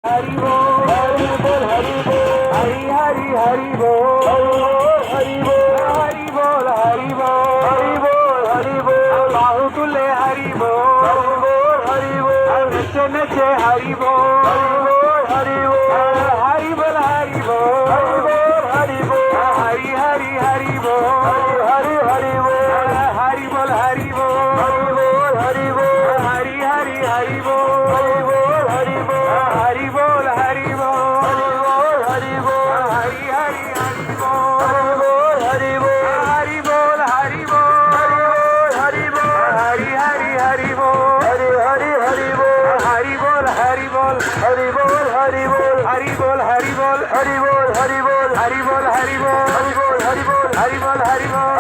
हरि बोल हरि बोल हरि बोल हरि हरि हरि बोल हरि बोल हरि बोल हरि बोल हरि बोल हरि बोल बाहु तुले हरि बोल हरि बोल नचे नचे हरि बोल हरि बोल हरि बोल हरि बोल हरि बोल हरि हरि हरि बोल हरि हरि बोल हरि बोल हरि बोल हरि बोल हरि हरि हरि बोल हरि बोल हरि बोल हरि बोल हरि बोल हरि हरि हरि बोल हरि बोल हरि बोल हरि बोल हरि बोल हरि हरि हरि बोल हरि हरि हरि बोल हरि बोल हरि बोल हरि बोल हरि बोल हरि बोल हरि बोल हरि बोल हरि बोल हरि बोल हरि बोल हरि बोल हरि बोल हरि बोल हरि बोल